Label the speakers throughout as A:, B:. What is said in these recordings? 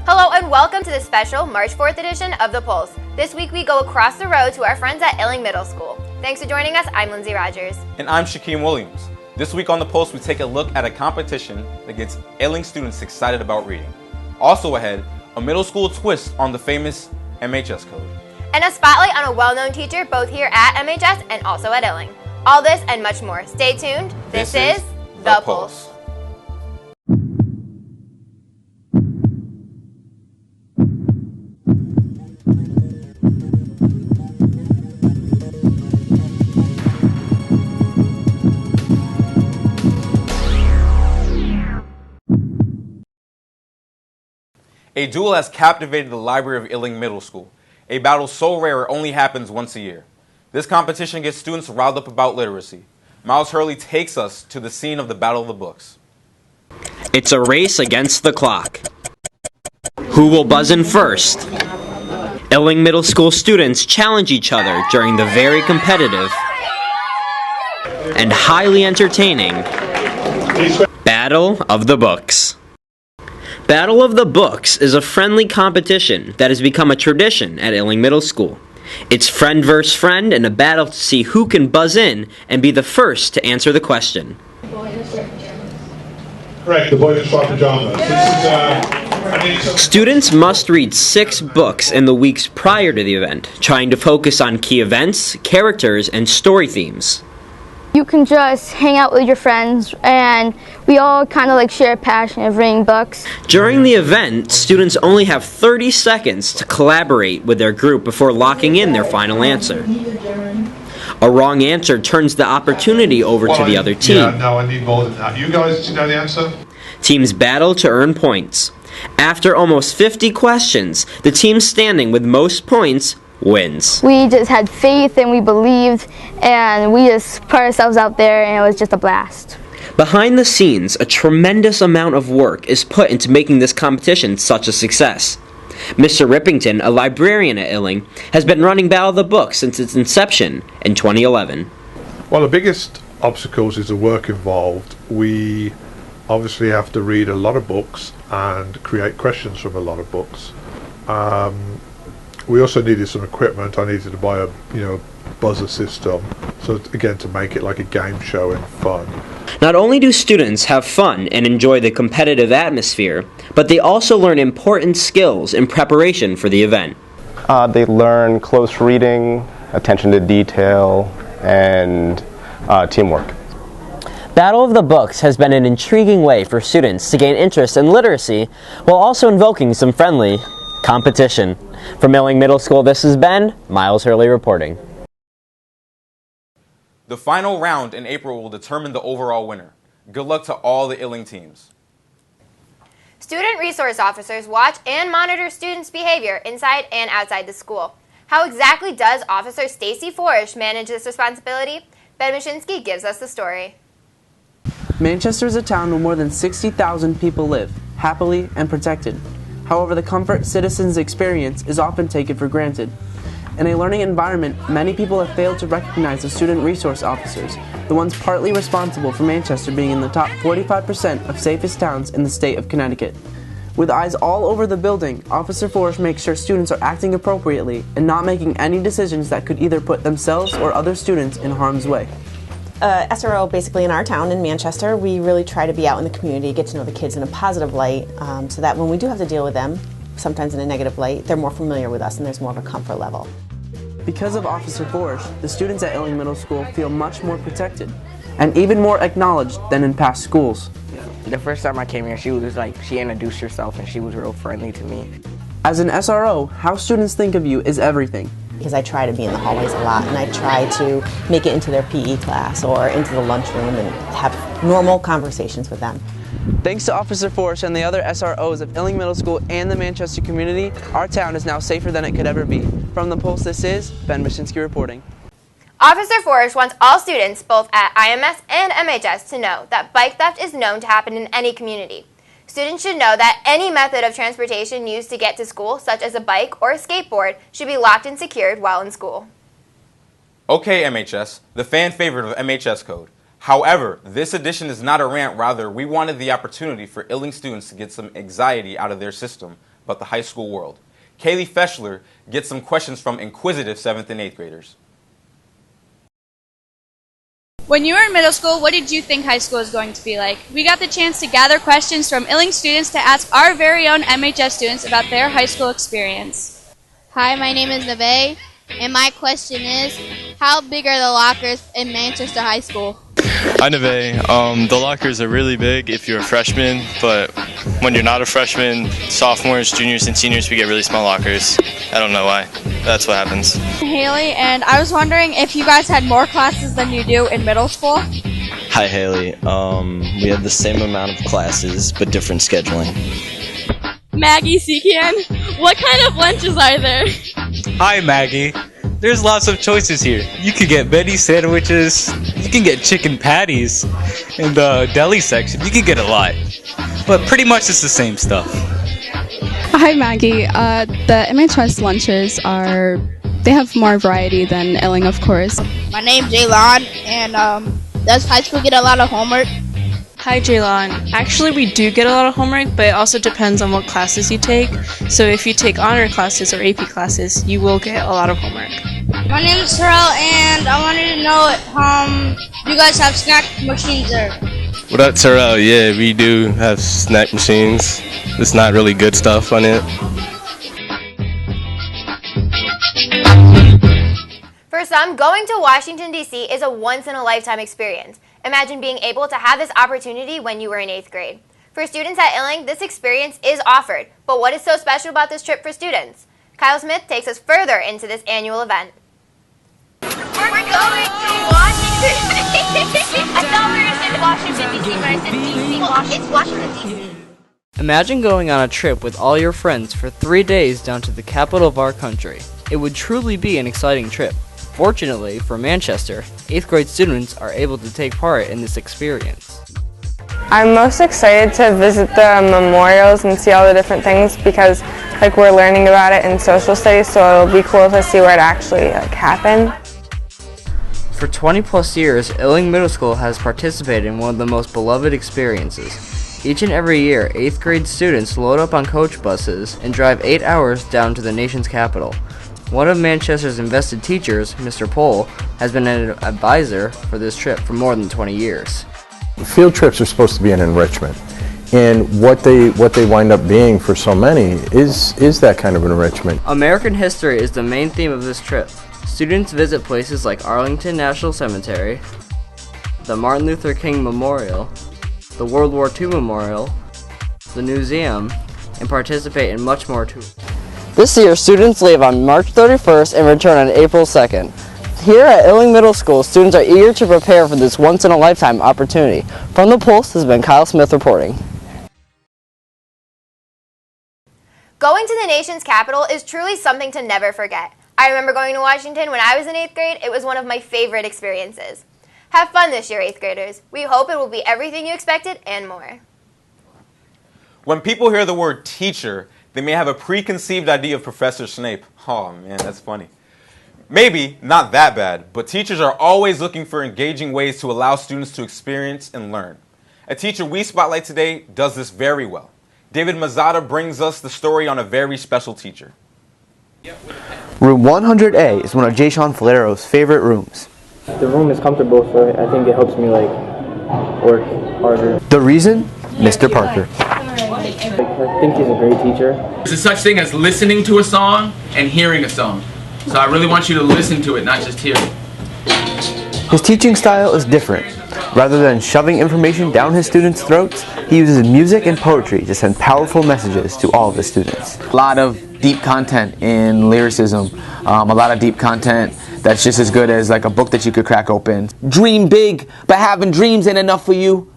A: Hello and welcome to the special March 4th edition of The Pulse. This week we go across the road to our friends at Illing Middle School. Thanks for joining us. I'm Lindsay Rogers.
B: And I'm Shaquem Williams. This week on The Pulse we take a look at a competition that gets Illing students excited about reading. Also ahead, a middle school twist on the famous MHS code.
A: And a spotlight on a well-known teacher both here at MHS and also at Illing. All this and much more. Stay tuned. This is The Pulse.
B: A duel has captivated the library of Illing Middle School, a battle so rare it only happens once a year. This competition gets students riled up about literacy. Miles Hurley takes us to the scene of the Battle of the Books.
C: It's a race against the clock. Who will buzz in first? Illing Middle School students challenge each other during the very competitive and highly entertaining Battle of the Books. Battle of the Books is a friendly competition that has become a tradition at Illing Middle School. It's friend versus friend and a battle to see who can buzz in and be the first to answer the question.
D: Correct, the boys in short pajamas.
C: Students must read 6 books in the weeks prior to the event, trying to focus on key events, characters, and story themes.
E: You can just hang out with your friends, and we all kind of share a passion of reading books.
C: During the event, students only have 30 seconds to collaborate with their group before locking in their final answer. A wrong answer turns the opportunity over to the other team.
D: Yeah, no, I need more than that. You guys know the answer?
C: Teams battle to earn points. After almost 50 questions, the team standing with most points wins.
E: We just had faith and we believed, and we just put ourselves out there, and it was just a blast.
C: Behind the scenes, a tremendous amount of work is put into making this competition such a success. Mr. Rippington, a librarian at Illing, has been running Battle of the Books since its inception in 2011.
D: Well, the biggest obstacles is the work involved. We obviously have to read a lot of books and create questions from a lot of books. We also needed some equipment. I needed to buy a buzzer system, so again to make it like a game show and fun.
C: Not only do students have fun and enjoy the competitive atmosphere, but they also learn important skills in preparation for the event.
F: They learn close reading, attention to detail, and teamwork.
C: Battle of the Books has been an intriguing way for students to gain interest in literacy while also invoking some friendly competition. From Illing Middle School, this has been Miles Hurley reporting.
B: The final round in April will determine the overall winner. Good luck to all the Illing teams.
A: Student resource officers watch and monitor students' behavior inside and outside the school. How exactly does Officer Stacy Forish manage this responsibility? Ben Mashinsky gives us the story.
G: Manchester is a town where more than 60,000 people live, happily and protected. However, the comfort citizens experience is often taken for granted. In a learning environment, many people have failed to recognize the student resource officers, the ones partly responsible for Manchester being in the top 45% of safest towns in the state of Connecticut. With eyes all over the building, Officer Forish makes sure students are acting appropriately and not making any decisions that could either put themselves or other students in harm's way.
H: SRO basically in our town in Manchester, we really try to be out in the community, get to know the kids in a positive light, so that when we do have to deal with them, sometimes in a negative light, they're more familiar with us and there's more of a comfort level.
G: Because of Officer Forish, the students at Illing Middle School feel much more protected and even more acknowledged than in past schools.
I: The first time I came here, she introduced herself and she was real friendly to me.
G: As an SRO, how students think of you is everything.
H: Because I try to be in the hallways a lot and I try to make it into their PE class or into the lunchroom and have normal conversations with them.
G: Thanks to Officer Forish and the other SROs of Illing Middle School and the Manchester community, our town is now safer than it could ever be. From The Pulse, this is Ben Mashinsky reporting.
A: Officer Forish wants all students, both at IMS and MHS, to know that bike theft is known to happen in any community. Students should know that any method of transportation used to get to school, such as a bike or a skateboard, should be locked and secured while in school.
B: Okay, MHS, the fan favorite of MHS code. However, this edition is not a rant, rather we wanted the opportunity for Illing students to get some anxiety out of their system about the high school world. Kaylee Feshler gets some questions from inquisitive 7th and 8th graders.
J: When you were in middle school, what did you think high school was going to be like? We got the chance to gather questions from Illing students to ask our very own MHS students about their high school experience.
K: Hi, my name is Neve, and my question is, how big are the lockers in Manchester High School?
L: Hi, Neve. The lockers are really big if you're a freshman, but when you're not a freshman, sophomores, juniors, and seniors, we get really small lockers. I don't know why. That's what happens.
J: Haley, and I was wondering if you guys had more classes than you do in middle school?
M: Hi, Haley. We have the same amount of classes, but different scheduling.
J: Maggie Sekian, what kind of lunches are there?
N: Hi, Maggie. There's lots of choices here. You can get veggie sandwiches, you can get chicken patties. In the deli section, you can get a lot. But pretty much it's the same stuff.
O: Hi, Maggie. The MHS lunches they have more variety than Illing, of course.
K: My name's Jaylon, and does high school get a lot of homework?
P: Hi, Jaylon. Actually, we do get a lot of homework, but it also depends on what classes you take. So if you take honor classes or AP classes, you will get a lot of homework.
K: My name is Terrell, and I wanted to know, do you guys have snack machines there?
L: What up, Terrell? Yeah, we do have snack machines. It's not really good stuff on it.
A: For some, going to Washington, D.C. is a once-in-a-lifetime experience. Imagine being able to have this opportunity when you were in 8th grade. For students at Illing, this experience is offered. But what is so special about this trip for students? Kyle Smith takes us further into this annual event.
Q: We're going to Washington. I thought we were going to Washington, D.C., but I said D.C. Washington. It's Washington, D.C.
I: Imagine going on a trip with all your friends for 3 days down to the capital of our country. It would truly be an exciting trip. Fortunately for Manchester, 8th grade students are able to take part in this experience.
R: I'm most excited to visit the memorials and see all the different things because we're learning about it in social studies, so it'll be cool to see where it actually happened.
I: For 20 plus years, Illing Middle School has participated in one of the most beloved experiences. Each and every year, 8th grade students load up on coach buses and drive 8 hours down to the nation's capital. One of Manchester's invested teachers, Mr. Pohl, has been an advisor for this trip for more than 20 years.
S: Field trips are supposed to be an enrichment, and what they wind up being for so many is that kind of an enrichment.
I: American history is the main theme of this trip. Students visit places like Arlington National Cemetery, the Martin Luther King Memorial, the World War II Memorial, the museum, and participate in much more too.
T: This year, students leave on March 31st and return on April 2nd. Here at Illing Middle School, students are eager to prepare for this once-in-a-lifetime opportunity. From The Pulse has been Kyle Smith reporting.
A: Going to the nation's capital is truly something to never forget. I remember going to Washington when I was in 8th grade. It was one of my favorite experiences. Have fun this year, 8th graders. We hope it will be everything you expected and more.
B: When people hear the word teacher, they may have a preconceived idea of Professor Snape. Oh man, that's funny. Maybe not that bad, but teachers are always looking for engaging ways to allow students to experience and learn. A teacher we spotlight today does this very well. David Mazzata brings us the story on a very special teacher.
U: Room 100A is one of Jason Falero's favorite rooms.
V: The room is comfortable, so I think it helps me work harder.
U: The reason? Mr. Parker.
V: I think he's a great teacher.
W: There's such thing as listening to a song and hearing a song. So I really want you to listen to it, not just hear it.
U: His teaching style is different. Rather than shoving information down his students' throats, he uses music and poetry to send powerful messages to all of his students.
X: A lot of deep content in lyricism, a lot of deep content that's just as good as a book that you could crack open. Dream big, but having dreams ain't enough for you.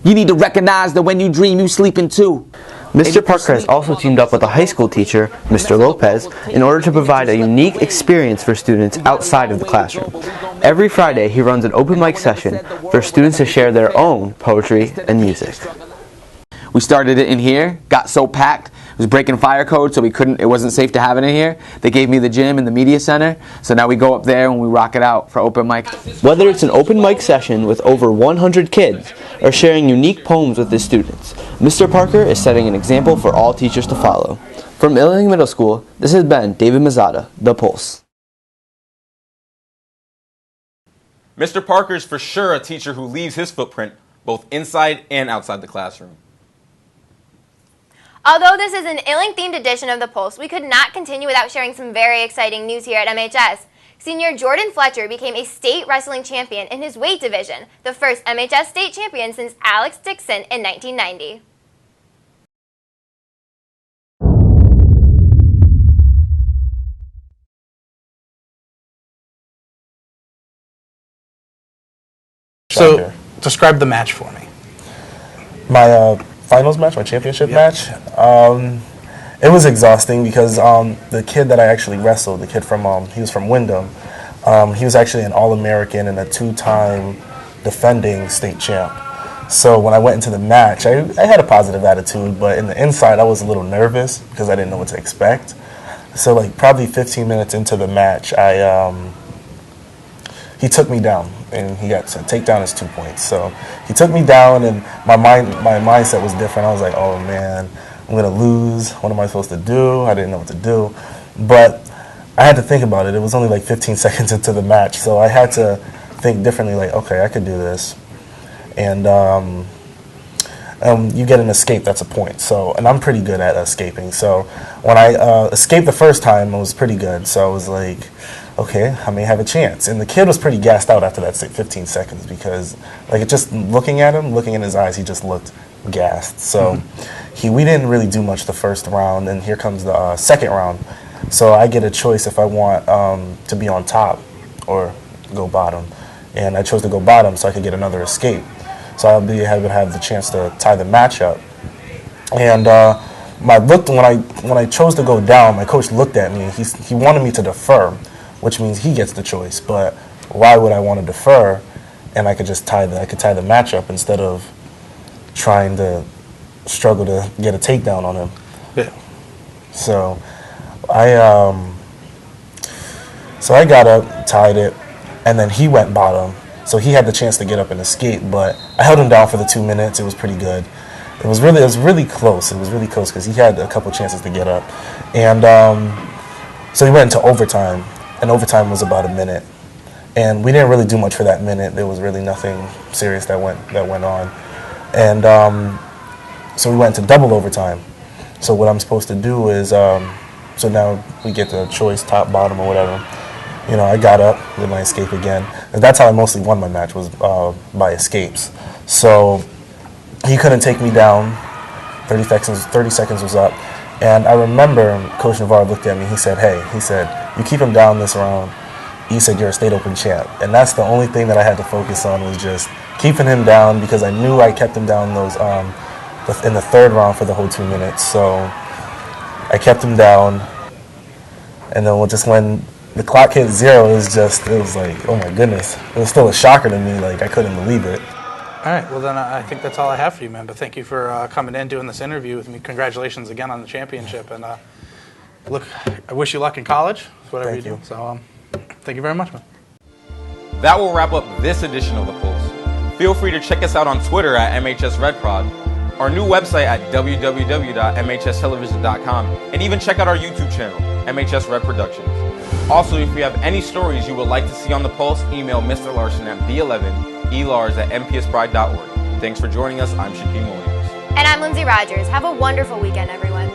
X: You need to recognize that when you dream, you sleeping too.
U: Mr. Parker has also teamed up with a high school teacher, Mr. Lopez, in order to provide a unique experience for students outside of the classroom. Every Friday, he runs an open mic session for students to share their own poetry and music.
X: We started it in here, got so packed, it was breaking fire code, so it wasn't safe to have it in here. They gave me the gym and the media center, so now we go up there and we rock it out for open mic.
U: Whether it's an open mic session with over 100 kids or sharing unique poems with his students, Mr. Parker is setting an example for all teachers to follow. From Illing Middle School, this has been David Mazzata, The Pulse.
B: Mr. Parker is for sure a teacher who leaves his footprint both inside and outside the classroom.
A: Although this is an Illing-themed edition of The Pulse, we could not continue without sharing some very exciting news here at MHS. Senior Jordan Fletcher became a state wrestling champion in his weight division, the first MHS state champion since Alex Dixon in 1990.
C: So, describe the match for me.
D: My finals match, my championship match, it was exhausting because the kid that I actually wrestled, the kid from, he was from Wyndham, he was actually an All-American and a two-time defending state champ. So when I went into the match, I had a positive attitude, but in the inside I was a little nervous because I didn't know what to expect. So like probably 15 minutes into the match, he took me down, and he got to take down his 2 points. So he took me down, and my mindset was different. I was like, oh man, I'm gonna lose. What am I supposed to do? I didn't know what to do, but I had to think about it. It was only like 15 seconds into the match, so I had to think differently. Like, okay, I could do this, and you get an escape. That's a point. So, and I'm pretty good at escaping. So when I escaped the first time, it was pretty good. So I was like, okay, I may have a chance. And the kid was pretty gassed out after that 15 seconds because, like, just looking at him, looking in his eyes, he just looked gassed. So we didn't really do much the first round, and here comes the second round. So I get a choice if I want to be on top or go bottom. And I chose to go bottom so I could get another escape. So I would have the chance to tie the match up. And when I chose to go down, my coach looked at me, and he wanted me to defer, which means he gets the choice. But why would I want to defer? And I could just tie the match up instead of trying to struggle to get a takedown on him.
C: Yeah.
D: So I got up, tied it, and then he went bottom. So he had the chance to get up and escape, but I held him down for the 2 minutes. It was pretty good. It was really close. It was really close because he had a couple chances to get up, and so he went into overtime. And overtime was about a minute, and we didn't really do much for that minute. There was really nothing serious that went on, and so we went to double overtime. So what I'm supposed to do is, so now we get the choice, top, bottom, or whatever. You know, I got up, did my escape again, and that's how I mostly won my match, was by escapes. So he couldn't take me down. 30 seconds was up. And I remember Coach Navarro looked at me, he said, hey, you keep him down this round, he said, you're a state open champ. And that's the only thing that I had to focus on, was just keeping him down, because I knew I kept him down in the third round for the whole 2 minutes. So I kept him down, and then just when the clock hit 0, it was like, oh my goodness. It was still a shocker to me, like I couldn't believe it.
C: All right, well then I think that's all I have for you, man. But thank you for coming in, doing this interview with me. Congratulations again on the championship, and look, I wish you luck in college, whatever you do. So thank you very much, man.
B: That will wrap up this edition of The Pulse. Feel free to check us out on Twitter at MHSRedProd, our new website at www.mhstelevision.com, and even check out our YouTube channel, MHS Red Productions. Also, if you have any stories you would like to see on The Pulse, email Mr. Larson at b11elars@mpspride.org. Thanks for joining us. I'm Shaquem Williams.
A: And I'm Lindsay Rogers. Have a wonderful weekend, everyone.